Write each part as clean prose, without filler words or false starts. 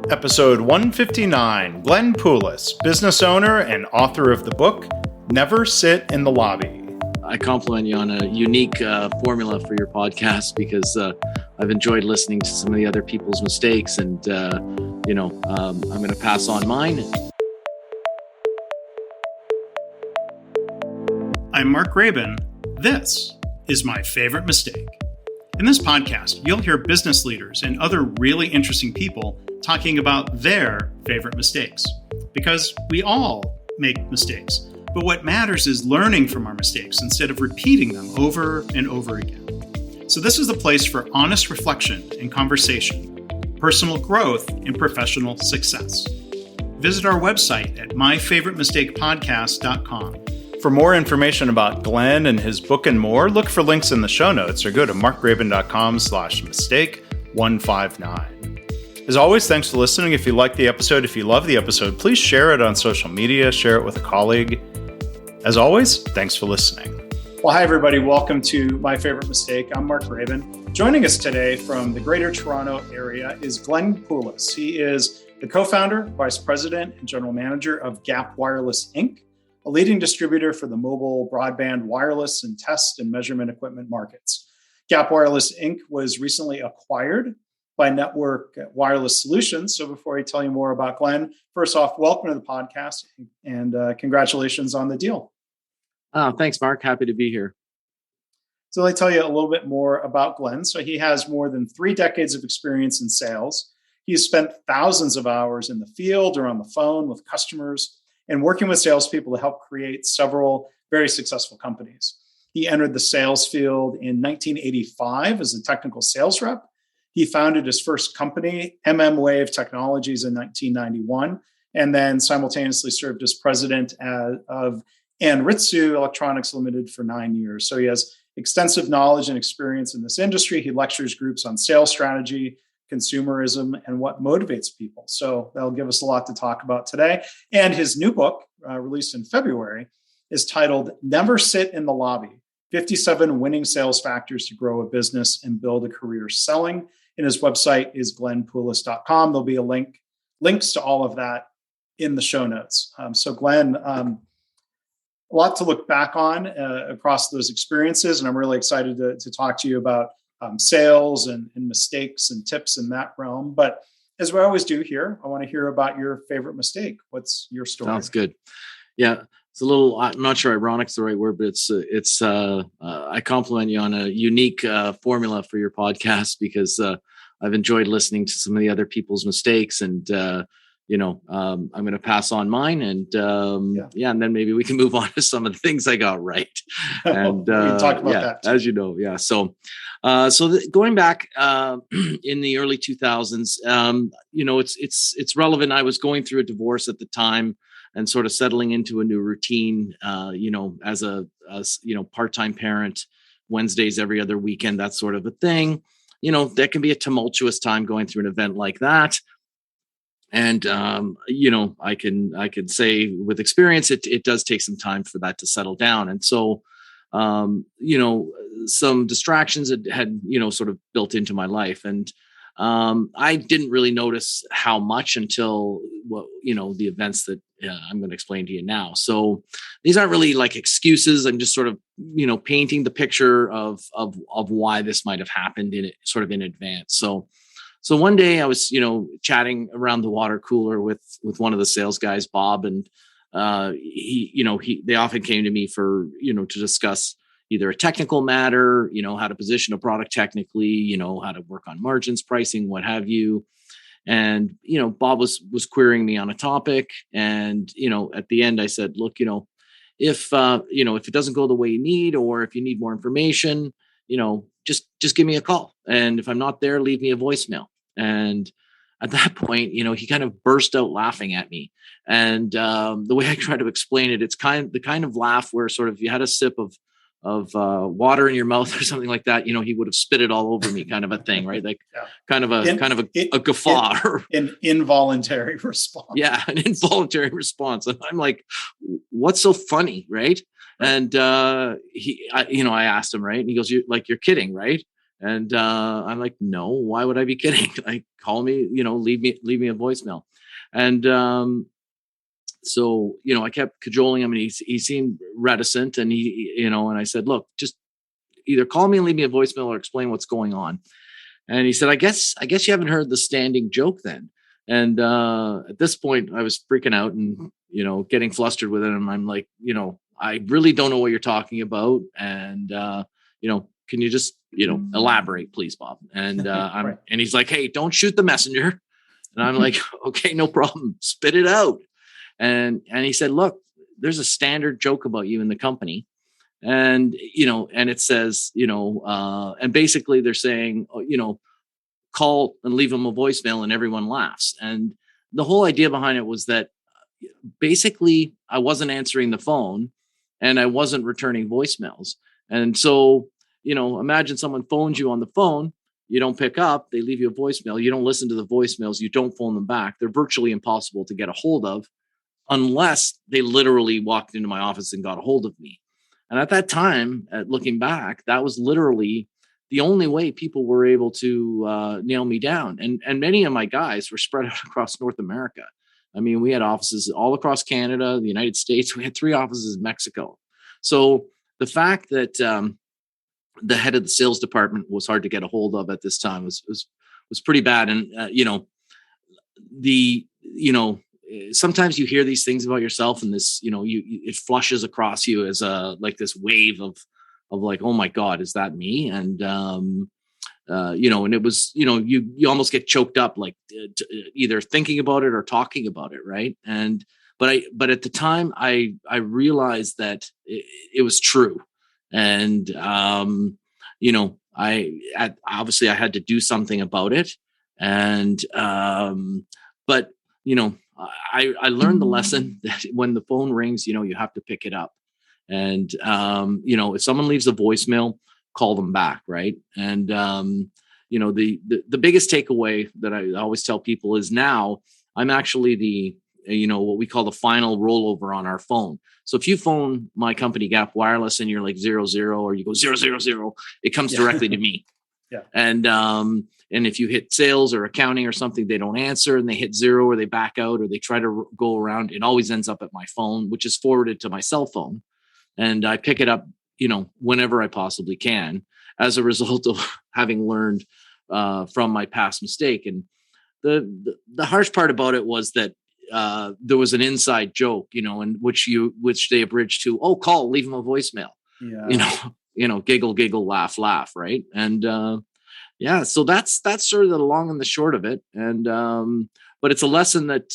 Episode 159, Glenn Poulos, business owner and author of the book, Never Sit in the Lobby. I compliment you on a unique formula for your podcast because I've enjoyed listening to some of the other people's mistakes and, I'm going to pass on mine. I'm Mark Graben. This is My Favorite Mistake. In this podcast, you'll hear business leaders and other really interesting people talking about their favorite mistakes. Because we all make mistakes, but what matters is learning from our mistakes instead of repeating them over and over again. So this is the place for honest reflection and conversation, personal growth, and professional success. Visit our website at myfavoritemistakepodcast.com. For more information about Glenn and his book and more, look for links in the show notes or go to markgraben.com/mistake159. As always, thanks for listening. If you like the episode, if you love the episode, please share it on social media, share it with a colleague. As always, thanks for listening. Well, hi, everybody. Welcome to My Favorite Mistake. I'm Mark Graben. Joining us today from the Greater Toronto area is Glenn Poulos. He is the co-founder, vice president, and general manager of Gap Wireless, Inc., a leading distributor for the mobile broadband wireless and test and measurement equipment markets. Gap Wireless, Inc. was recently acquired by Network Wireless Solutions. So before I tell you more about Glenn, first off, welcome to the podcast and congratulations on the deal. Thanks, Mark. Happy to be here. So let me tell you a little bit more about Glenn. So he has more than 3 decades of experience in sales. He's spent thousands of hours in the field or on the phone with customers and working with salespeople to help create several very successful companies. He entered the sales field in 1985 as a technical sales rep. He founded his first company, mmWave Technologies, in 1991, and then simultaneously served as president of Anritsu Electronics Ltd. For 9 years. So he has extensive knowledge and experience in this industry. He lectures groups on sales strategy, consumerism, and what motivates people. So that'll give us a lot to talk about today. And his new book, released in February, is titled Never Sit in the Lobby, 57 Winning Sales Factors to Grow a Business and Build a Career Selling. And his website is glennpoulos.com. There'll be links to all of that in the show notes. So Glenn, a lot to look back on across those experiences. And I'm really excited to talk to you about sales and mistakes and tips in that realm. But as we always do here, I want to hear about your favorite mistake. What's your story? Sounds good. Yeah, it's a little, I'm not sure ironic is the right word, but it's I compliment you on a unique formula for your podcast because I've enjoyed listening to some of the other people's mistakes and, I'm going to pass on mine and and then maybe we can move on to some of the things I got right. And we can talk about that too. As you know, yeah. So, going back in the early 2000s, it's relevant. I was going through a divorce at the time and sort of settling into a new routine. As a part-time parent, Wednesdays every other weekend, that sort of a thing. That can be a tumultuous time going through an event like that. And, I can say with experience, it does take some time for that to settle down. And so, some distractions had sort of built into my life. And I didn't really notice how much until, the events that I'm going to explain to you now. So these aren't really like excuses. I'm just sort of, painting the picture of why this might have happened in advance. So one day I was, chatting around the water cooler with one of the sales guys, Bob, and they often came to me for, to discuss either a technical matter, how to position a product technically, how to work on margins, pricing, what have you. And, Bob was querying me on a topic. And, at the end I said, look, if it doesn't go the way you need, or if you need more information, just give me a call. And if I'm not there, leave me a voicemail. And at that point, he kind of burst out laughing at me. And the way I try to explain it, it's the kind of laugh where sort of if you had a sip of water in your mouth or something like that, he would have spit it all over me, kind of a thing, right? Like kind of a guffaw, an involuntary response. Yeah, an involuntary response. And I'm like, what's so funny, right? And I asked him, right, and he goes, you're kidding, right? And I'm like, no, why would I be kidding? Like, call me, leave me a voicemail. And so, I kept cajoling him, and he seemed reticent, and and I said, look, just either call me and leave me a voicemail or explain what's going on. And he said, I guess you haven't heard the standing joke then. And at this point I was freaking out and, getting flustered with it. And I'm like, I really don't know what you're talking about. And, can you just, elaborate, please, Bob? And Right. and he's like, hey, don't shoot the messenger. And I'm like, okay, no problem. Spit it out. And he said, look, there's a standard joke about you in the company. And, and it says, and basically they're saying, call and leave them a voicemail and everyone laughs. And the whole idea behind it was that basically I wasn't answering the phone and I wasn't returning voicemails. And so, imagine someone phones you on the phone, you don't pick up, they leave you a voicemail, you don't listen to the voicemails, you don't phone them back. They're virtually impossible to get a hold of unless they literally walked into my office and got a hold of me. And at that time, looking back, that was literally the only way people were able to nail me down. And many of my guys were spread out across North America. I mean, we had offices all across Canada, the United States. We had 3 offices in Mexico. So the fact that the head of the sales department was hard to get a hold of at this time was pretty bad. And sometimes you hear these things about yourself, and this, it flushes across you as like this wave of like, oh my God, is that me? And, and it was, you almost get choked up, like either thinking about it or talking about it. Right. And, but at the time I realized that it was true. And, obviously I had to do something about it. And, but, I learned the lesson that when the phone rings, you have to pick it up. And, if someone leaves a voicemail, call them back. Right. And, the biggest takeaway that I always tell people is now I'm actually what we call the final rollover on our phone. So if you phone my company Gap Wireless and you're like 00 or you go 000, it comes directly to me. Yeah. And if you hit sales or accounting or something, they don't answer and they hit 0 or they back out or they try to go around, it always ends up at my phone, which is forwarded to my cell phone. And I pick it up, whenever I possibly can, as a result of having learned from my past mistake. And the harsh part about it was that there was an inside joke, and which they abridged to, oh, call, leave them a voicemail. Yeah. Giggle, giggle, laugh, laugh. Right. And so that's sort of the long and the short of it. And but it's a lesson that,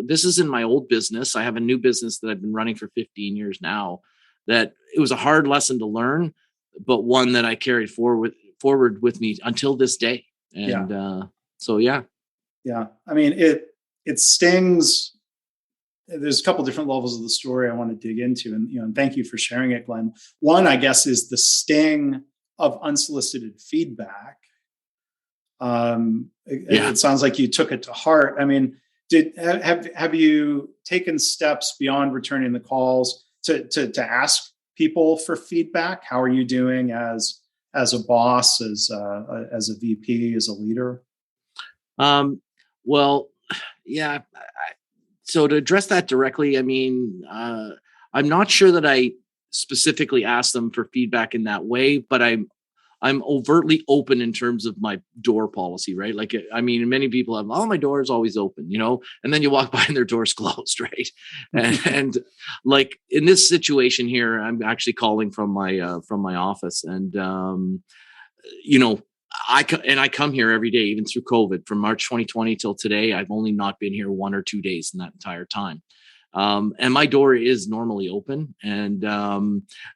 this is in my old business. I have a new business that I've been running for 15 years now, that it was a hard lesson to learn, but one that I carried forward with me until this day. And yeah. Yeah. I mean, it stings. There's a couple different levels of the story I want to dig into, and thank you for sharing it, Glenn. One, I guess, is the sting of unsolicited feedback. It sounds like you took it to heart. I mean, have you taken steps beyond returning the calls to ask people for feedback? How are you doing as a boss, as a VP, as a leader? Well, yeah. So to address that directly, I mean, I'm not sure that I specifically asked them for feedback in that way, but I'm overtly open in terms of my door policy, right? Like, I mean, many people have, oh, my door is always open, and then you walk by and their door's closed, right? And like in this situation here, I'm actually calling from my office, and I come here every day, even through COVID, from March 2020 till today. I've only not been here 1 or 2 days in that entire time. And my door is normally open. And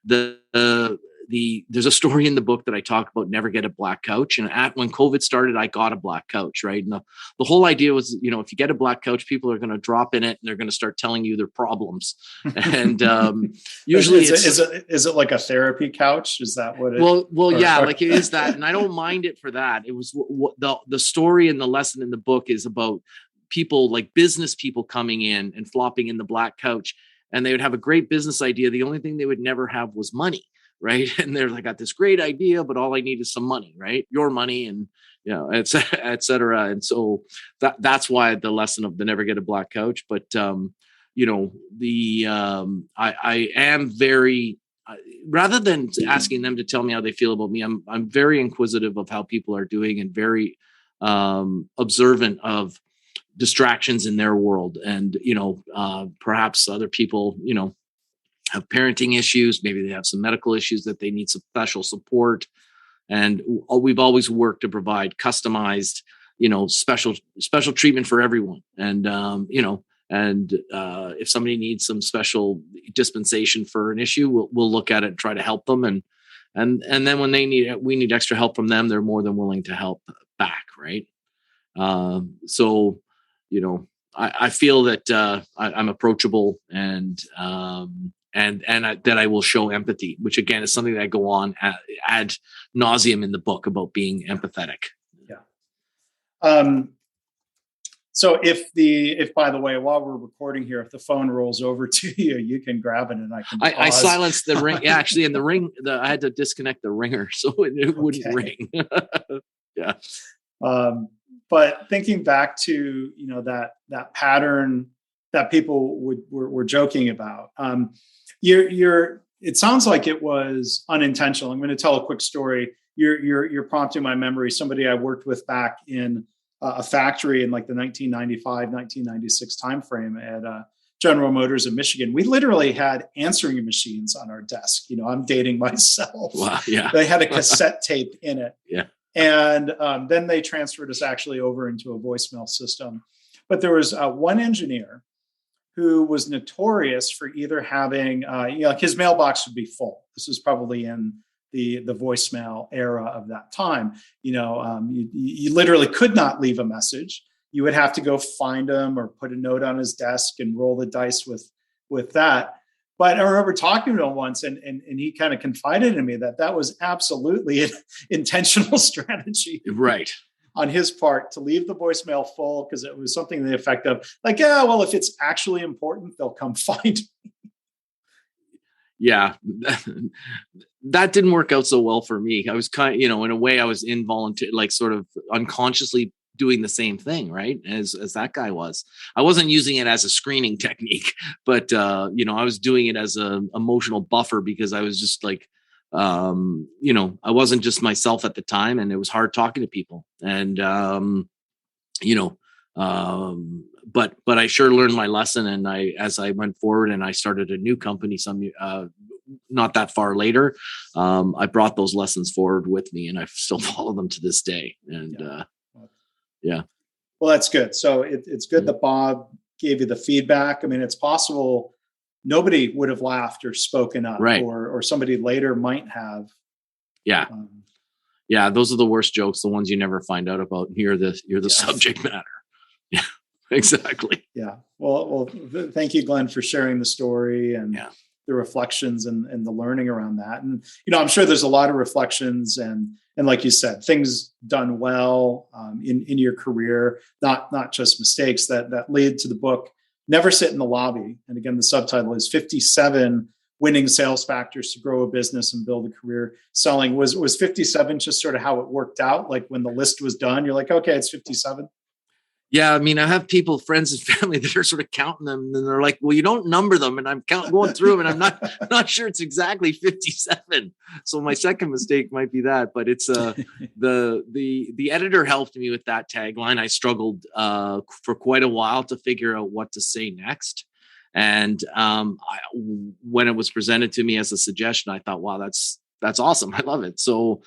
there's a story in the book that I talk about, never get a black couch. And when COVID started, I got a black couch, right? And the whole idea was, if you get a black couch, people are going to drop in it and they're going to start telling you their problems. And usually is it like a therapy couch? Is that what it? Well, yeah, like it is that. And I don't mind it for that. It was the story and the lesson in the book is about people, like business people, coming in and flopping in the black couch, and they would have a great business idea. The only thing they would never have was money. right? And they're like, got this great idea, but all I need is some money, right? Your money, and et cetera. And so that's why the lesson of the never get a black couch. But I am very, rather than asking them to tell me how they feel about me, I'm very inquisitive of how people are doing, and very observant of distractions in their world. And perhaps other people have parenting issues, maybe they have some medical issues that they need some special support. And we've always worked to provide customized special treatment for everyone. And if somebody needs some special dispensation for an issue, we'll look at it and try to help them. And then when we need extra help from them, they're more than willing to help back. Right. So, I feel that I'm approachable, and that I will show empathy, which again is something that I go on ad nauseum in the book about being empathetic. Yeah. So if by the way, while we're recording here, if the phone rolls over to you, you can grab it, and I can pause. I silenced the ring. Yeah, actually, in the ring, I had to disconnect the ringer so it wouldn't ring. Yeah. But thinking back to that pattern that people were joking about, it sounds like it was unintentional. I'm going to tell a quick story. You're prompting my memory. Somebody I worked with back in a factory in like the 1995, 1996 timeframe at General Motors in Michigan. We literally had answering machines on our desk. I'm dating myself. Wow, yeah. They had a cassette tape in it. Yeah. And then they transferred us actually over into a voicemail system. But there was one engineer who was notorious for either having, his mailbox would be full. This was probably in the voicemail era of that time. You literally could not leave a message. You would have to go find him or put a note on his desk and roll the dice with that. But I remember talking to him once, and he kind of confided in me that was absolutely an intentional strategy, right, on his part, to leave the voicemail full, because it was something to the effect of like, yeah, well, if it's actually important, they'll come find me. Yeah, that didn't work out so well for me. I was kind of, in a way, I was involuntary, like sort of unconsciously doing the same thing, right, as that guy was. I wasn't using it as a screening technique, but I was doing it as an emotional buffer, because I was just like, I wasn't just myself at the time, and it was hard talking to people. And but I sure learned my lesson. And as I went forward and I started a new company not that far later, I brought those lessons forward with me, and I still follow them to this day. And yeah. Well, that's good. So it's good that Bob gave you the feedback. I mean, it's possible nobody would have laughed or spoken up, right, or somebody later might have. Yeah. Yeah. Those are the worst jokes, the ones you never find out about. You're the subject matter. Yeah, exactly. Yeah. Well, thank you, Glenn, for sharing the story and the reflections and the learning around that. And, I'm sure there's a lot of reflections and like you said, things done well in your career, not just mistakes that lead to the book, Never Sit in the Lobby. And again, the subtitle is 57 Winning Sales Factors to Grow a Business and Build a Career Selling. Was 57 just sort of how it worked out? Like when the list was done, you're like, okay, it's 57. Yeah, I mean, I have friends and family that are sort of counting them, and they're like, "Well, you don't number them," and I'm going through them, and I'm not sure it's exactly 57. So my second mistake might be that, but it's the editor helped me with that tagline. I struggled for quite a while to figure out what to say next, and when it was presented to me as a suggestion, I thought, "Wow, that's awesome. I love it." So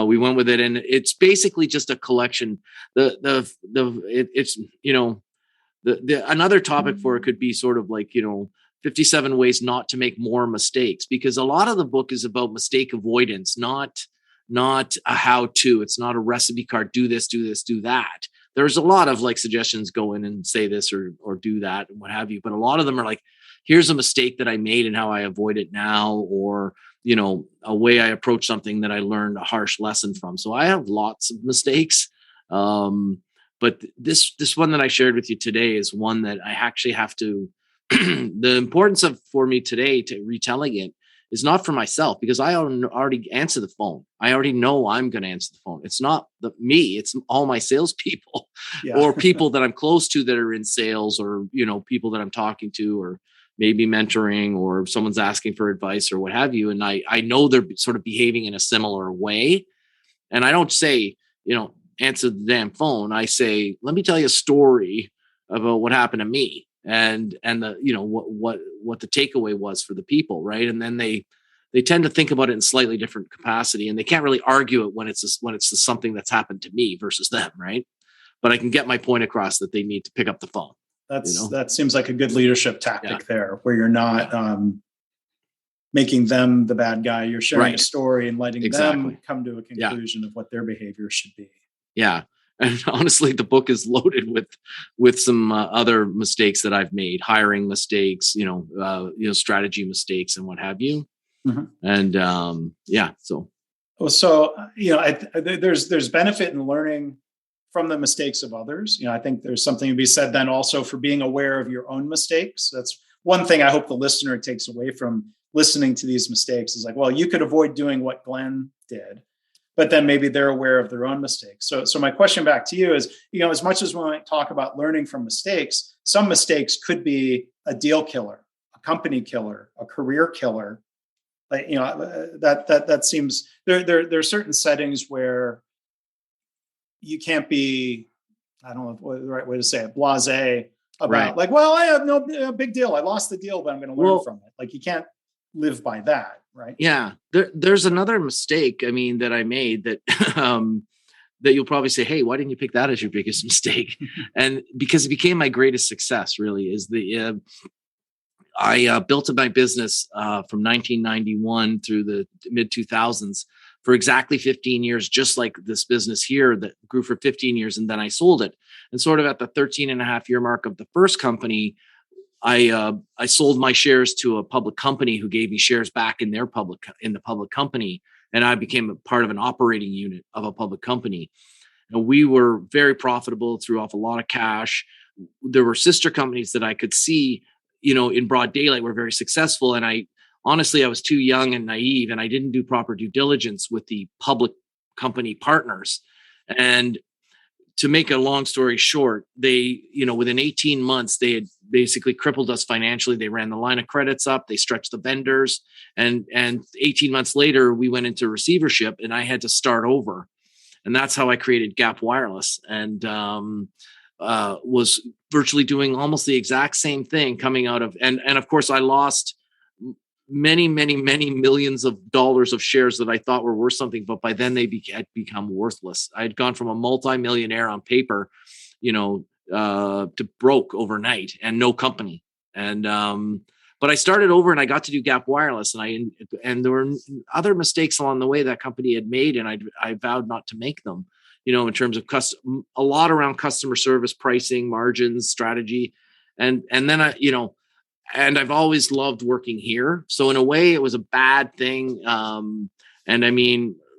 we went with it, and it's basically just a collection. It's another topic for it could be sort of like 57 ways not to make more mistakes, because a lot of the book is about mistake avoidance, not a how-to. It's not a recipe card. Do this, do this, do that. There's a lot of like suggestions, go in and say this or do that and what have you. But a lot of them are like, here's a mistake that I made and how I avoid it now, or a way I approach something that I learned a harsh lesson from. So I have lots of mistakes. But this one that I shared with you today is one that I actually have to, the importance of for me today to retelling it is not for myself, because I already answer the phone. I already know I'm going to answer the phone. It's not me, it's all my salespeople or people that I'm close to that are in sales, or, people that I'm talking to, or maybe mentoring, or someone's asking for advice or what have you. And I know they're sort of behaving in a similar way. And I don't say, answer the damn phone. I say, let me tell you a story about what happened to me, and the, what the takeaway was for the people. Right. And then they tend to think about it in slightly different capacity, and they can't really argue it when it's something that's happened to me versus them. Right. But I can get my point across that they need to pick up the phone. That seems like a good leadership tactic there, where you're not making them the bad guy. You're sharing a story and letting them come to a conclusion of what their behavior should be. Yeah. And honestly, the book is loaded with some other mistakes that I've made, hiring mistakes, strategy mistakes and what have you. Mm-hmm. And there's benefit in learning from the mistakes of others. I think there's something to be said then also for being aware of your own mistakes. That's one thing I hope the listener takes away from listening to these mistakes, is like, well, you could avoid doing what Glenn did, but then maybe they're aware of their own mistakes. So my question back to you is, as much as we might talk about learning from mistakes, some mistakes could be a deal killer, a company killer, a career killer. Like, that seems, there are certain settings where you can't be, I don't know what the right way to say it, blasé about like, well, I have no big deal. I lost the deal, but I'm going to learn from it. Like, you can't live by that. Right. Yeah. There's another mistake, that I made that, that you'll probably say, hey, why didn't you pick that as your biggest mistake? And because it became my greatest success, really, is I built my business from 1991 through the mid 2000s for exactly 15 years, just like this business here that grew for 15 years. And then I sold it. And sort of at the 13 and a half year mark of the first company, I sold my shares to a public company who gave me shares back in the public company. And I became a part of an operating unit of a public company. And we were very profitable, threw off a lot of cash. There were sister companies that I could see, in broad daylight were very successful. And I was too young and naive, and I didn't do proper due diligence with the public company partners. And to make a long story short, they, within 18 months, they had basically crippled us financially. They ran the line of credits up, they stretched the vendors, and 18 months later, we went into receivership, and I had to start over. And that's how I created Gap Wireless, and was virtually doing almost the exact same thing coming out of, and of course, I lost many millions of dollars of shares that I thought were worth something, but by then they had become worthless. I had gone from a multi-millionaire on paper, to broke overnight and no company. And but I started over, and I got to do Gap Wireless, and there were other mistakes along the way that company had made, and I vowed not to make them. In terms of a lot around customer service, pricing, margins, strategy, and then and I've always loved working here. So in a way, it was a bad thing. And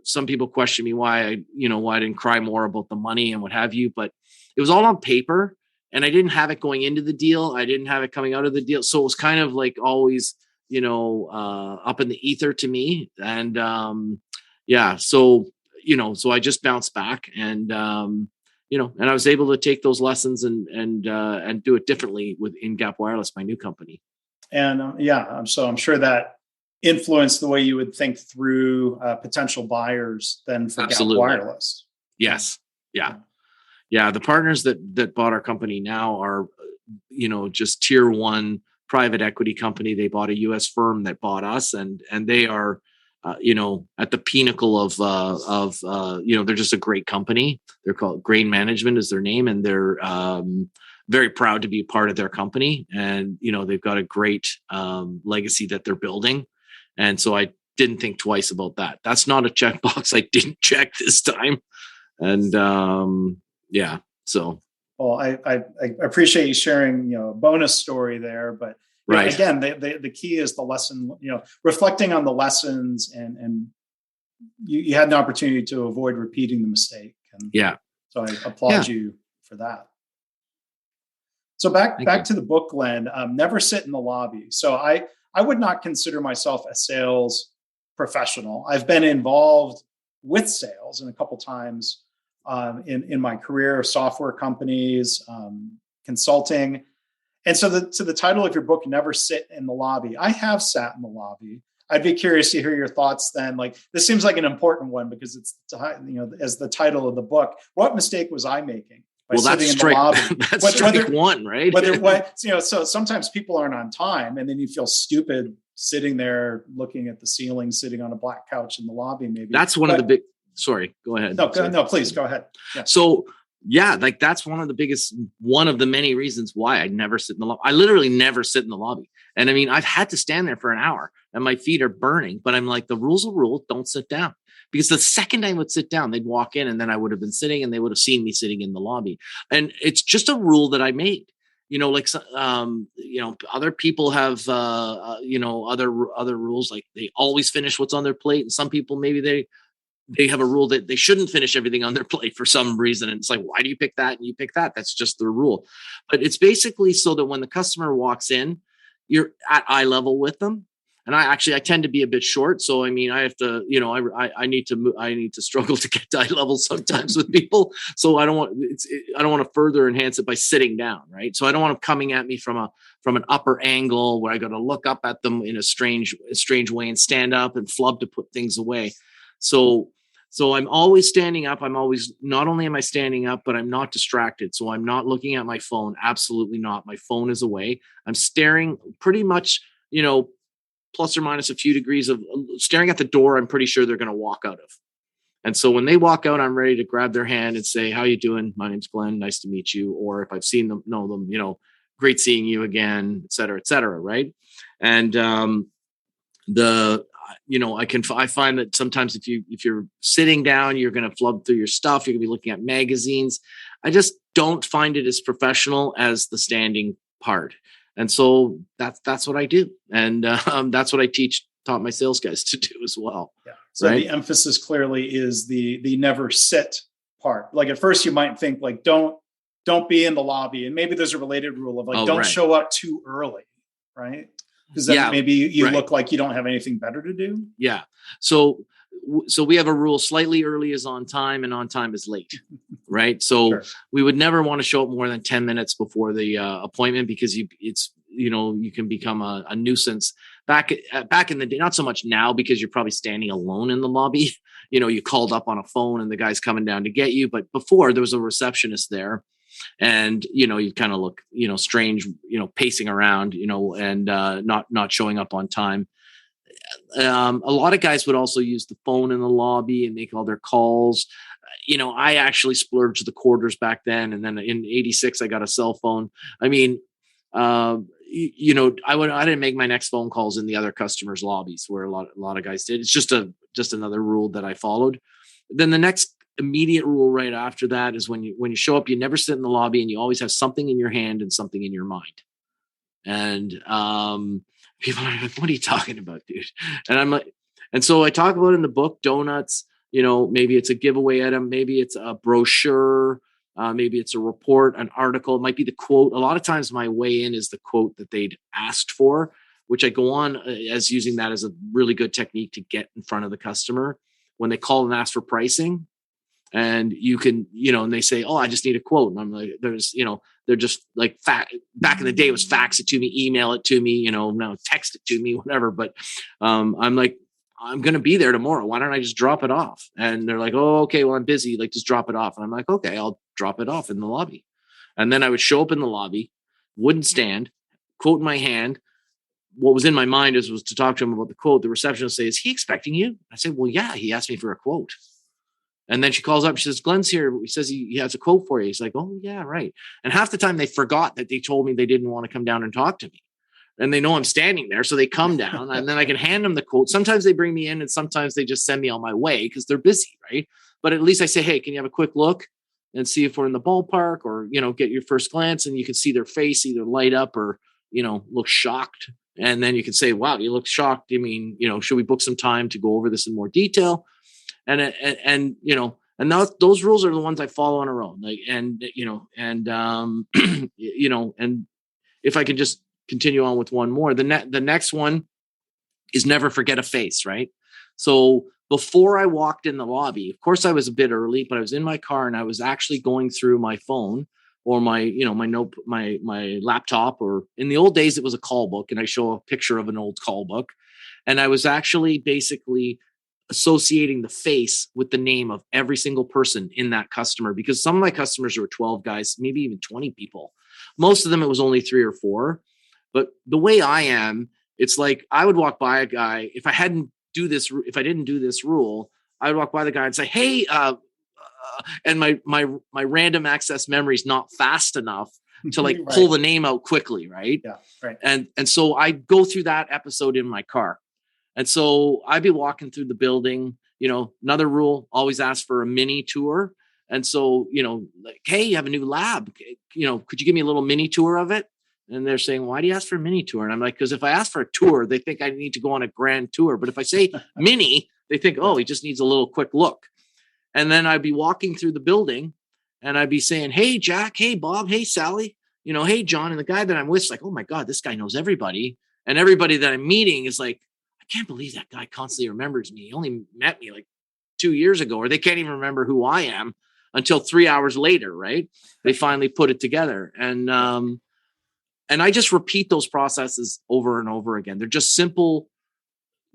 some people question me why I didn't cry more about the money and what have you, but it was all on paper, and I didn't have it going into the deal. I didn't have it coming out of the deal. So it was kind of like always, up in the ether to me. And so I just bounced back, and and I was able to take those lessons and do it differently in Gap Wireless, my new company. And so I'm sure that influenced the way you would think through potential buyers then for Absolutely. Gap Wireless. Yes. Yeah. The partners that bought our company now are, just tier one private equity company. They bought a U.S. firm that bought us, and they are, at the pinnacle of they're just a great company. They're called Grain Management is their name, and they're very proud to be a part of their company. And, they've got a great legacy that they're building. And so I didn't think twice about that. That's not a checkbox I didn't check this time. And so. Well, I appreciate you sharing, a bonus story there, but right. Again, the key is the lesson, reflecting on the lessons, and you had an opportunity to avoid repeating the mistake. And so I applaud you for that. So back to the book, Glenn, Never Sit in the Lobby. So I I would not consider myself a sales professional. I've been involved with sales in a couple times in my career, software companies, consulting. And so to the title of your book, Never Sit in the Lobby, I have sat in the lobby. I'd be curious to hear your thoughts then. Like, this seems like an important one because it's, as the title of the book, what mistake was I making by sitting in the lobby? That's strike one, right? So sometimes people aren't on time and then you feel stupid sitting there looking at the ceiling, sitting on a black couch in the lobby, maybe. That's one of the big, sorry, go ahead. No, please go ahead. Yeah. So yeah, like that's one of the many reasons why I never sit in the lobby. I literally never sit in the lobby. And I mean, I've had to stand there for an hour and my feet are burning, but I'm like, the rules are rule, don't sit down. Because the second I would sit down, they'd walk in and then I would have been sitting and they would have seen me sitting in the lobby. And it's just a rule that I made. Other people have, other rules, like they always finish what's on their plate. And some people, maybe they have a rule that they shouldn't finish everything on their plate for some reason. And it's like, why do you pick that? And you pick that. That's just the rule. But it's basically so that when the customer walks in, you're at eye level with them. And I tend to be a bit short. So, I mean, I have to, I need to struggle to get to eye level sometimes with people. So I don't want to further enhance it by sitting down. Right. So I don't want them coming at me from an upper angle where I got to look up at them in a strange way and stand up and flub to put things away. So I'm always standing up. Not only am I standing up, but I'm not distracted. So I'm not looking at my phone. Absolutely not. My phone is away. I'm staring pretty much, plus or minus a few degrees of staring at the door. I'm pretty sure they're going to walk out of. And so when they walk out, I'm ready to grab their hand and say, how you doing? My name's Glenn. Nice to meet you. Or if I've seen them, know them, great seeing you again, et cetera, et cetera. Right. And, I find that sometimes if you're sitting down, you're going to flub through your stuff. You're going to be looking at magazines. I just don't find it as professional as the standing part. And so that's what I do. And that's what I taught my sales guys to do as well. Yeah. So the emphasis clearly is the never sit part. Like at first you might think like, don't be in the lobby. And maybe there's a related rule of like, don't show up too early. Right. Because then maybe you look like you don't have anything better to do. Yeah. So we have a rule: slightly early is on time and on time is late. Right. So we would never want to show up more than 10 minutes before the appointment because you can become a nuisance. Back in the day, not so much now because you're probably standing alone in the lobby. You called up on a phone and the guy's coming down to get you. But before there was a receptionist there. And, you kind of look, strange, pacing around, and not showing up on time. A lot of guys would also use the phone in the lobby and make all their calls. I actually splurged the quarters back then. And then in '86, I got a cell phone. I mean, I didn't make my next phone calls in the other customers' lobbies where a lot of guys did. It's just another rule that I followed. Then the next immediate rule right after that is when you show up, you never sit in the lobby and you always have something in your hand and something in your mind. And people are like, what are you talking about, dude? And I'm like, and so I talk about in the book, donuts, maybe it's a giveaway item, maybe it's a brochure, maybe it's a report, an article, it might be the quote. A lot of times my way in is the quote that they'd asked for, which I go on as using that as a really good technique to get in front of the customer when they call and ask for pricing. And you can, and they say, oh, I just need a quote. And I'm like, they're just like back in the day, it was fax it to me, email it to me, now text it to me, whatever. But I'm like, I'm going to be there tomorrow. Why don't I just drop it off? And they're like, oh, okay, well, I'm busy. Like, just drop it off. And I'm like, okay, I'll drop it off in the lobby. And then I would show up in the lobby, wouldn't stand, quote in my hand. What was in my mind was to talk to him about the quote. The receptionist says, is he expecting you? I said, well, yeah, he asked me for a quote. And then she calls up, she says, Glenn's here. He says he has a quote for you. He's like, oh, yeah, right. And half the time they forgot that they told me they didn't want to come down and talk to me. And they know I'm standing there. So they come down and then I can hand them the quote. Sometimes they bring me in and sometimes they just send me on my way because they're busy, right? But at least I say, hey, can you have a quick look and see if we're in the ballpark or, get your first glance and you can see their face either light up or, look shocked. And then you can say, wow, you look shocked. I mean, should we book some time to go over this in more detail? And those rules are the ones I follow on our own. Like, and if I can just continue on with one more. The next one is never forget a face, right? So before I walked in the lobby, of course I was a bit early, but I was in my car and I was actually going through my phone or my laptop, or in the old days it was a call book, and I show a picture of an old call book. And I was actually basically associating the face with the name of every single person in that customer, because some of my customers were 12 guys, maybe even 20 people. Most of them, it was only 3 or 4. But the way I am, it's like I would walk by a guy. If I didn't do this rule, I would walk by the guy and say, "Hey," and my random access memory is not fast enough to like Right. pull the name out quickly, right? Yeah, right. And so I go through that episode in my car. And so I'd be walking through the building, another rule, always ask for a mini tour. And so, like, hey, you have a new lab, could you give me a little mini tour of it? And they're saying, why do you ask for a mini tour? And I'm like, because if I ask for a tour, they think I need to go on a grand tour. But if I say mini, they think, oh, he just needs a little quick look. And then I'd be walking through the building and I'd be saying, hey, Jack, hey, Bob, hey, Sally, hey, John. And the guy that I'm with is like, oh my God, this guy knows everybody. And everybody that I'm meeting is like, I can't believe that guy constantly remembers me. He only met me like 2 years ago, or they can't even remember who I am until 3 hours later, right? They finally put it together. And I just repeat those processes over and over again. They're just simple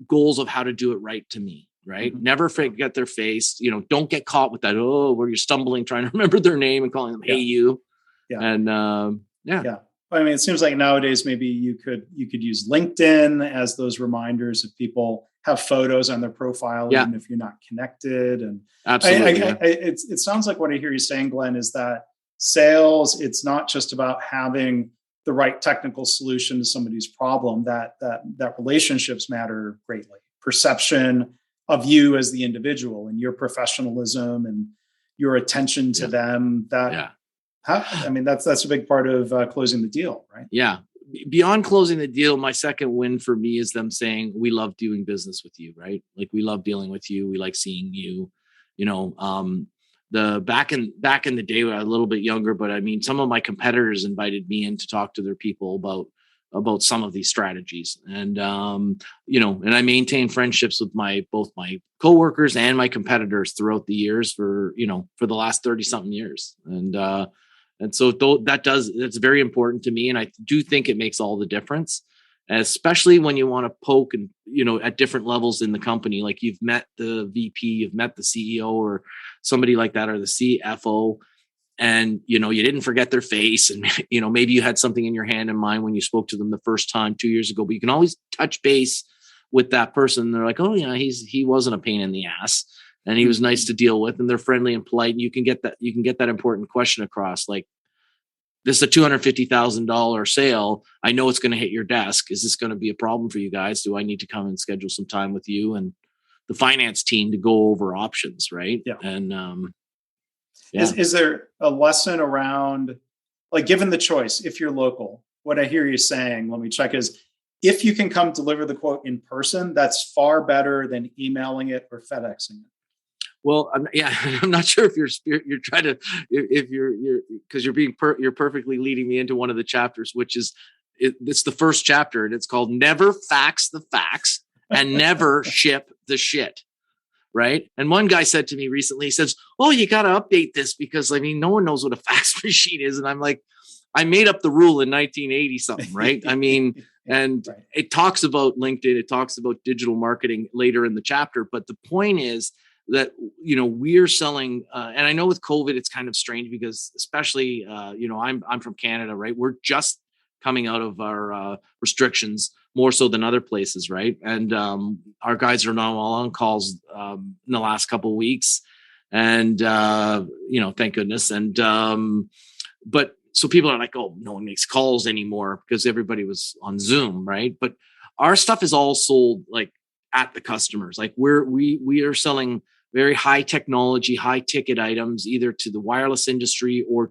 goals of how to do it right to me, right? Mm-hmm. Never forget their face. Don't get caught with that, where you're stumbling, trying to remember their name and calling them, hey, you. Yeah. And yeah. I mean, it seems like nowadays maybe you could use LinkedIn as those reminders if people have photos on their profile, even if you're not connected. And absolutely, it sounds like what I hear you saying, Glenn, is that sales, it's not just about having the right technical solution to somebody's problem. That relationships matter greatly. Perception of you as the individual and your professionalism and your attention to them. That's a big part of closing the deal, right? Yeah. Beyond closing the deal, my second win for me is them saying, we love doing business with you, right? Like, we love dealing with you. We like seeing you, the back in the day when I was a little bit younger, but I mean, some of my competitors invited me in to talk to their people about some of these strategies. And, and I maintain friendships with both my coworkers and my competitors throughout the years for the last 30 something years. And so that's very important to me. And I do think it makes all the difference, especially when you want to poke and, at different levels in the company. Like, you've met the VP, you've met the CEO or somebody like that, or the CFO, and, you didn't forget their face. And, maybe you had something in your hand in mind when you spoke to them the first time 2 years ago, but you can always touch base with that person. They're like, oh yeah, he wasn't a pain in the ass. And he was nice to deal with, and they're friendly and polite. And you can get that important question across. Like, this is a $250,000 sale. I know it's going to hit your desk. Is this going to be a problem for you guys? Do I need to come and schedule some time with you and the finance team to go over options? Right. Yeah. And, Is there a lesson around, like, given the choice, if you're local, what I hear you saying, let me check, is if you can come deliver the quote in person, that's far better than emailing it or FedExing it. Well, I'm not sure if you're trying to, if you're because you're perfectly leading me into one of the chapters, which is it's the first chapter, and it's called "Never Fax the Facts and Never Ship the Shit." Right. And one guy said to me recently, he says, "Oh, you got to update this because no one knows what a fax machine is." And I'm like, I made up the rule in 1980 something, right? I mean, and right. It talks about LinkedIn, it talks about digital marketing later in the chapter, but the point is that, we're selling, and I know with COVID, it's kind of strange because especially, I'm from Canada, right? We're just coming out of our restrictions more so than other places, right? And our guys are now all on calls in the last couple of weeks, and thank goodness. And but so people are like, oh, no one makes calls anymore because everybody was on Zoom, right? But our stuff is all sold like at the customers. Like, we are selling very high technology, high ticket items, either to the wireless industry or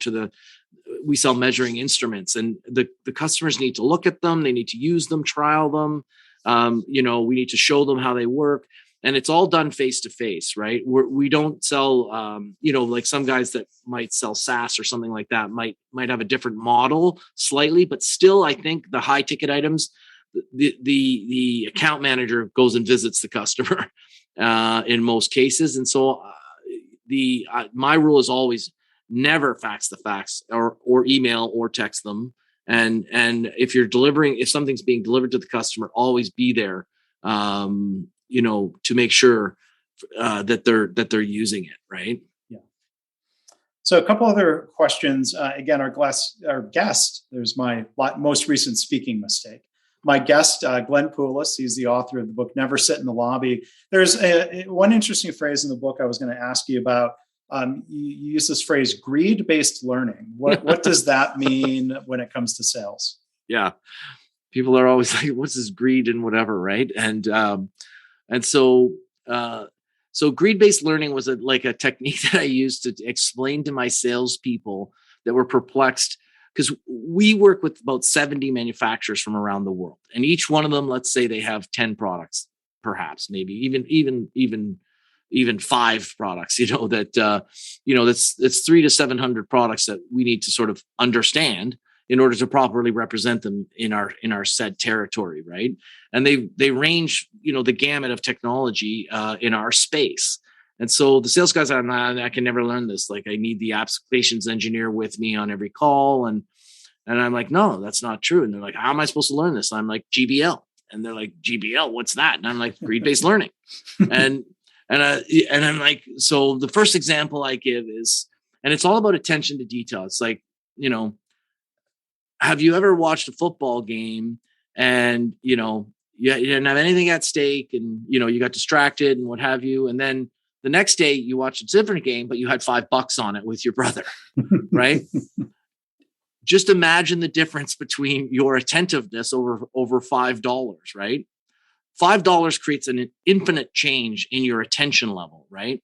we sell measuring instruments, and the customers need to look at them. They need to use them, trial them. We need to show them how they work. and it's all done face to face, right? We don't sell, like some guys that might sell SaaS or something like that might have a different model slightly, but still, I think the high ticket items, the account manager goes and visits the customer in most cases, and so my rule is always never fax the fax or email or text them. And if something's being delivered to the customer, always be there, to make sure that they're using it, right? Yeah. So a couple other questions. Again, our guest, there's my most recent speaking mistake. My guest, Glenn Poulos, he's the author of the book, Never Sit in the Lobby. There's one interesting phrase in the book I was going to ask you about. You use this phrase, greed-based learning. What does that mean when it comes to sales? Yeah. People are always like, what's this greed and whatever, right? And so greed-based learning was a technique that I used to explain to my salespeople that were perplexed, because we work with about 70 manufacturers from around the world, and each one of them, let's say they have 10 products, perhaps, maybe even 5 products, that's 300 to 700 products that we need to sort of understand in order to properly represent them in our said territory, right? And they range, the gamut of technology in our space. And so the sales guys are, I can never learn this. Like, I need the applications engineer with me on every call. And I'm like, no, that's not true. And they're like, how am I supposed to learn this? And I'm like, GBL. And they're like, GBL, what's that? And I'm like, greed-based learning. And I'm like, so the first example I give is, and it's all about attention to detail. It's like, have you ever watched a football game and, you didn't have anything at stake, and, you got distracted and what have you. And then the next day you watch a different game, but you had $5 on it with your brother, right? Just imagine the difference between your attentiveness over $5, right? $5 creates an infinite change in your attention level, right?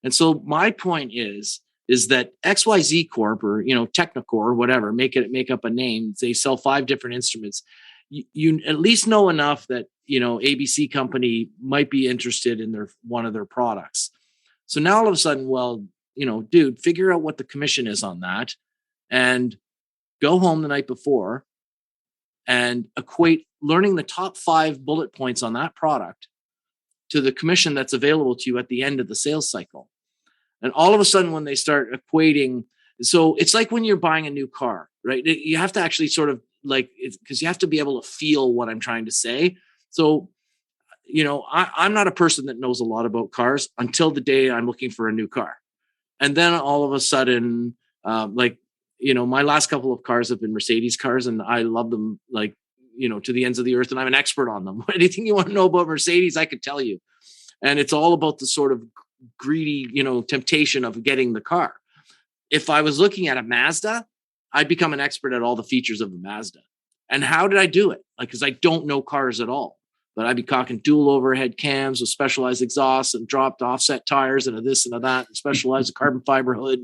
And so my point is that XYZ Corp, or Technicore or whatever, make up a name. They sell 5 different instruments. You at least know enough that ABC company might be interested in one of their products. So now all of a sudden, well, dude, figure out what the commission is on that, and go home the night before and equate learning the top 5 bullet points on that product to the commission that's available to you at the end of the sales cycle. And all of a sudden, when they start equating, so it's like when you're buying a new car, right? You have to actually sort of because you have to be able to feel what I'm trying to say. So, I'm not a person that knows a lot about cars until the day I'm looking for a new car. And then all of a sudden, my last couple of cars have been Mercedes cars, and I love them to the ends of the earth, and I'm an expert on them. Anything you want to know about Mercedes, I could tell you. And it's all about the sort of greedy, temptation of getting the car. If I was looking at a Mazda, I'd become an expert at all the features of a Mazda. And how did I do it? Because I don't know cars at all. But I'd be cocking dual overhead cams with specialized exhausts and dropped offset tires and a this and a that, and specialized carbon fiber hood,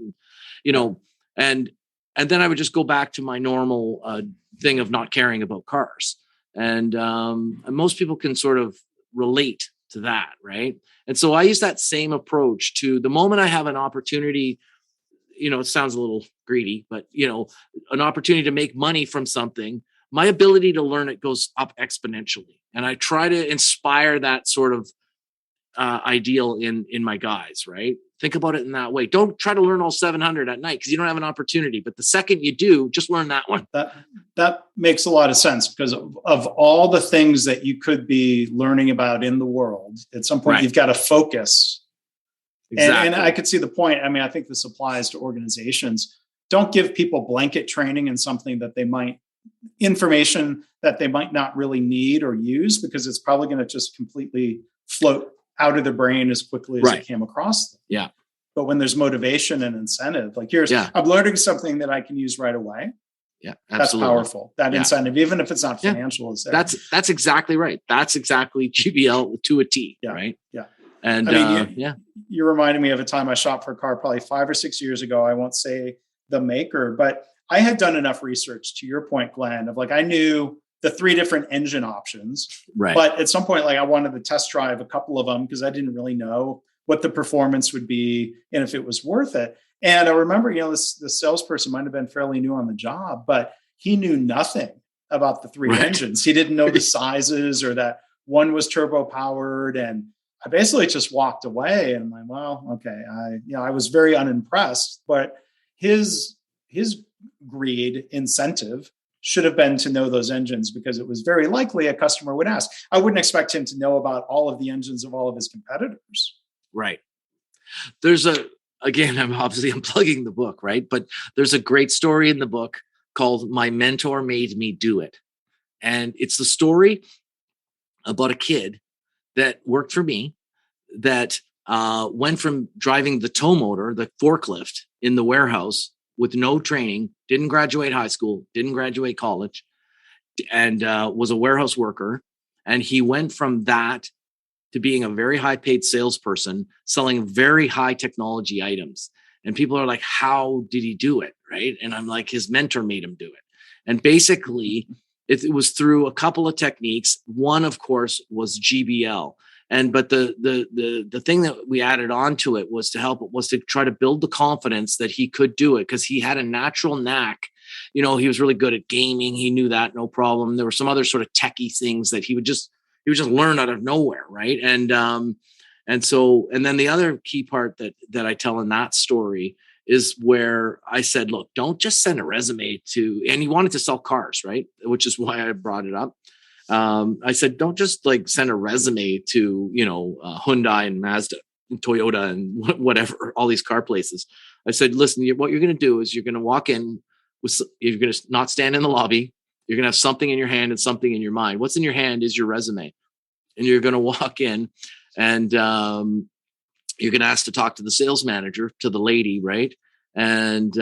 and then I would just go back to my normal thing of not caring about cars. And most people can sort of relate to that, right? And so I use that same approach to the moment I have an opportunity. It sounds a little greedy, but an opportunity to make money from something, my ability to learn it goes up exponentially. And I try to inspire that sort of ideal in my guys, right? Think about it in that way. Don't try to learn all 700 at night because you don't have an opportunity. But the second you do, just learn that one. That makes a lot of sense, because of all the things that you could be learning about in the world, at some point, right, you've got to focus. Exactly. And I could see the point. I mean, I think this applies to organizations. Don't give people blanket training in something that information that they might not really need or use, because it's probably going to just completely float out of the brain as quickly as it came across them. Yeah. But when there's motivation and incentive, like I'm learning something that I can use right away. Yeah, absolutely. That's powerful. That incentive, even if it's not financial, is there. That's exactly right. That's exactly GBL to a T. Yeah. Right. Yeah. And you reminded me of a time I shopped for a car probably 5 or 6 years ago. I won't say the maker, but I had done enough research, to your point, Glenn, of I knew the three different engine options. Right. But at some point, like I wanted to test drive a couple of them because I didn't really know what the performance would be and if it was worth it. And I remember, this salesperson might have been fairly new on the job, but he knew nothing about the three engines. He didn't know the sizes or that one was turbo powered. And I basically just walked away and I'm like, well, okay. I was very unimpressed, but his greed incentive should have been to know those engines because it was very likely a customer would ask. I wouldn't expect him to know about all of the engines of all of his competitors. Right. There's again, I'm plugging the book, right? But there's a great story in the book called My Mentor Made Me Do It. And it's the story about a kid that worked for me that went from driving the tow motor, the forklift in the warehouse with no training, didn't graduate high school, didn't graduate college, and was a warehouse worker. And he went from that to being a very high paid salesperson selling very high technology items. And people are like, how did he do it? Right. And I'm like, his mentor made him do it. And basically it was through a couple of techniques. One, of course, was GBL. But the thing that we added on to it was to try to build the confidence that he could do it because he had a natural knack. He was really good at gaming. He knew that, no problem. There were some other sort of techie things that he would just learn out of nowhere. Right. And then the other key part that I tell in that story is where I said, look, don't just send a resume and he wanted to sell cars, right? Which is why I brought it up. I said, don't just like send a resume to, Hyundai and Mazda and Toyota and whatever, all these car places. I said, listen, what you're going to do is you're going to walk in you're going to not stand in the lobby. You're going to have something in your hand and something in your mind. What's in your hand is your resume. And you're going to walk in and, you're going to ask to talk to the sales manager, to the lady. Right. And,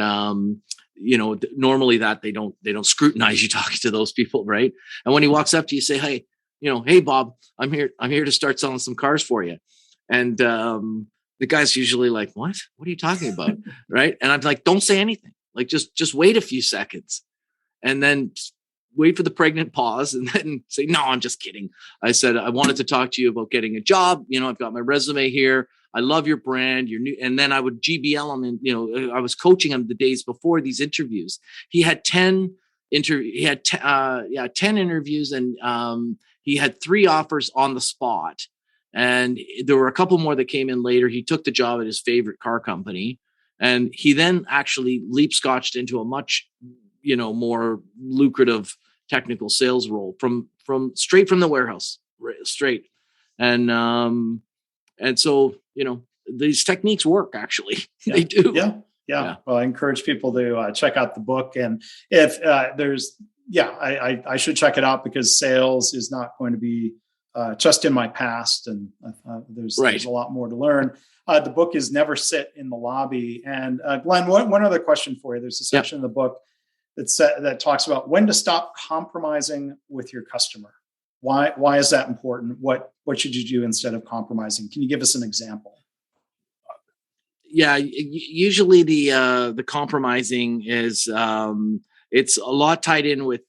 normally that they don't scrutinize you talking to those people. Right. And when he walks up to you, say, hey, hey, Bob, I'm here to start selling some cars for you. And, the guy's usually like, what are you talking about? Right. And I'm like, don't say anything. Like, just wait a few seconds and then wait for the pregnant pause and then say, no, I'm just kidding. I said, I wanted to talk to you about getting a job. I've got my resume here. I love your brand. You're new. And then I would GBL him. And, I was coaching him the days before these interviews. He had 10 interviews and, he had 3 offers on the spot. And there were a couple more that came in later. He took the job at his favorite car company. And he then actually leap-scotched into a much, more lucrative technical sales role from straight from the warehouse, straight. And so, these techniques work actually. Yeah. They do. Yeah. Well, I encourage people to check out the book. And if I should check it out because sales is not going to be just in my past. And there's a lot more to learn. The book is Never Sit in the Lobby. And Glenn, one other question for you. There's a section in the book that talks about when to stop compromising with your customer. Why is that important? What should you do instead of compromising? Can you give us an example? Yeah, usually the compromising is it's a lot tied in with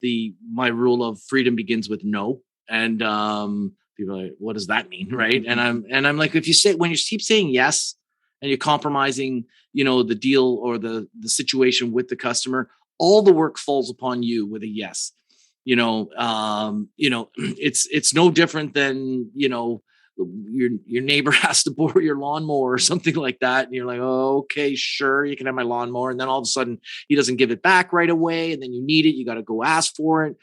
my rule of freedom begins with no. And people are like, what does that mean? Right. And I'm like, when you keep saying yes and you're compromising, the deal or the situation with the customer, all the work falls upon you with a yes. It's no different than, your neighbor has to borrow your lawnmower or something like that. And you're like, oh, okay, sure, you can have my lawnmower. And then all of a sudden he doesn't give it back right away. And then you need it. You got to go ask for it.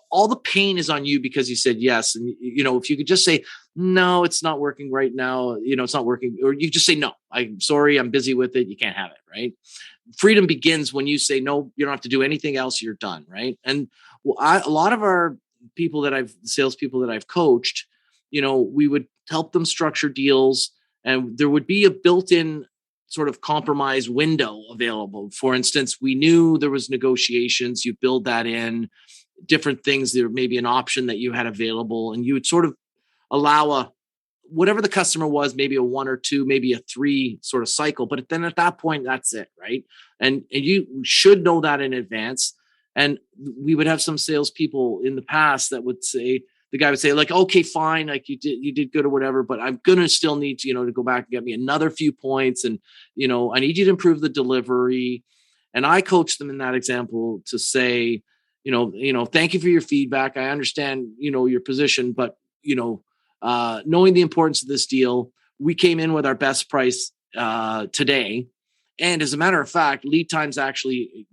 All the pain is on you because you said yes. And, if you could just say, no, it's not working right now. It's not working. Or you just say, no, I'm sorry, I'm busy with it. You can't have it. Right. Freedom begins when you say, no, you don't have to do anything else. You're done. Right. And a lot of our salespeople that I've coached, we would help them structure deals and there would be a built-in sort of compromise window available. For instance, we knew there was negotiations, you build that in, different things, there may be an option that you had available and you would sort of allow whatever the customer was, maybe a 1 or 2, maybe a 3 sort of cycle. But then at that point, that's it, right? And you should know that in advance. And we would have some salespeople in the past that would say, the guy would say like, okay, fine, like you did good or whatever, but I'm going to still need to, to go back and get me another few points. And, I need you to improve the delivery. And I coached them in that example to say, thank you for your feedback. I understand, your position, but, knowing the importance of this deal, we came in with our best price today. And as a matter of fact, lead time's actually,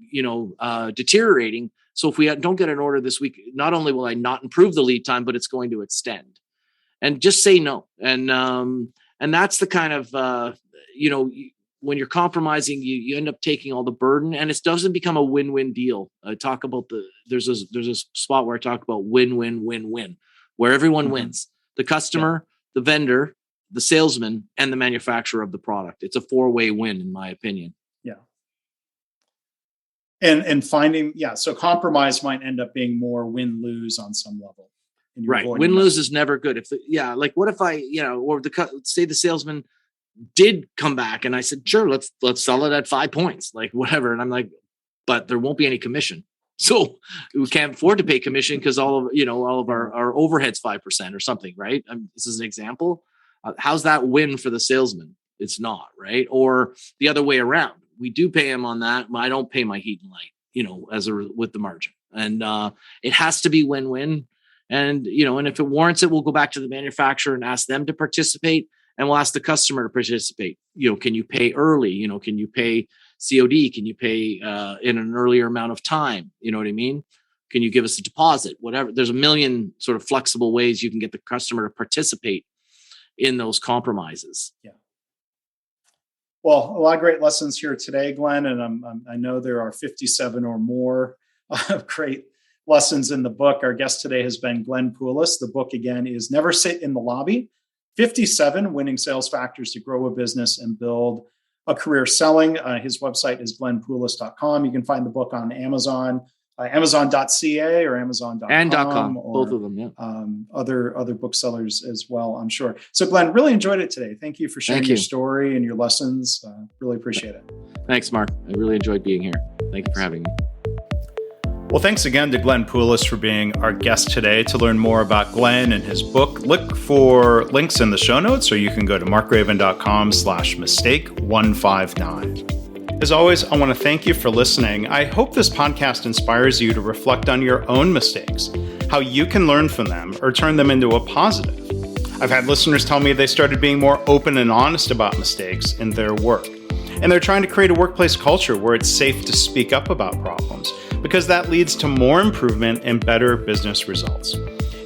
deteriorating. So if we don't get an order this week, not only will I not improve the lead time, but it's going to extend. And just say no. And that's the kind of, when you're compromising, you end up taking all the burden, and it doesn't become a win-win deal. I talk about there's a spot where I talk about win-win-win-win, where everyone wins: the customer, the vendor, the salesman, and the manufacturer of the product. It's a four-way win, in my opinion. Yeah. And finding, so compromise might end up being more win-lose on some level. Right. Win-lose is never good. Like what if I, or say the salesman did come back and I said, sure, let's sell it at 5 points, like whatever. And I'm like, but there won't be any commission. So we can't afford to pay commission because all of our overhead's 5% or something, right? This is an example. How's that win for the salesman? It's not, right? Or the other way around. We do pay him on that, but I don't pay my heat and light, with the margin. And it has to be win-win. And, and if it warrants it, we'll go back to the manufacturer and ask them to participate. And we'll ask the customer to participate. Can you pay early? Can you pay COD? Can you pay in an earlier amount of time? You know what I mean? Can you give us a deposit? Whatever. There's a million sort of flexible ways you can get the customer to participate in those compromises. Yeah. Well, a lot of great lessons here today, Glenn, and I know there are 57 or more great lessons in the book. Our guest today has been Glenn Poulos. The book, again, is Never Sit in the Lobby: 57 Winning Sales Factors to Grow a Business and Build a Career Selling. His website is glennpoulos.com. You can find the book on Amazon, Amazon.ca or Amazon.com. And .com, both of them, yeah. Other booksellers as well, I'm sure. So, Glenn, really enjoyed it today. Thank you for sharing your story and your lessons. Really appreciate it. Thanks, Mark. I really enjoyed being here. Thank you for having me. Well, thanks again to Glenn Poulos for being our guest today. To learn more about Glenn and his book, look for links in the show notes, or you can go to markraven.com/mistake159. As always, I want to thank you for listening. I hope this podcast inspires you to reflect on your own mistakes, how you can learn from them or turn them into a positive. I've had listeners tell me they started being more open and honest about mistakes in their work. And they're trying to create a workplace culture where it's safe to speak up about problems, because that leads to more improvement and better business results.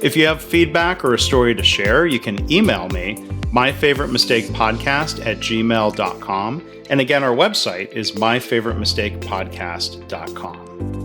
If you have feedback or a story to share, you can email me, myfavoritemistakepodcast@gmail.com. And again, our website is myfavoritemistakepodcast.com.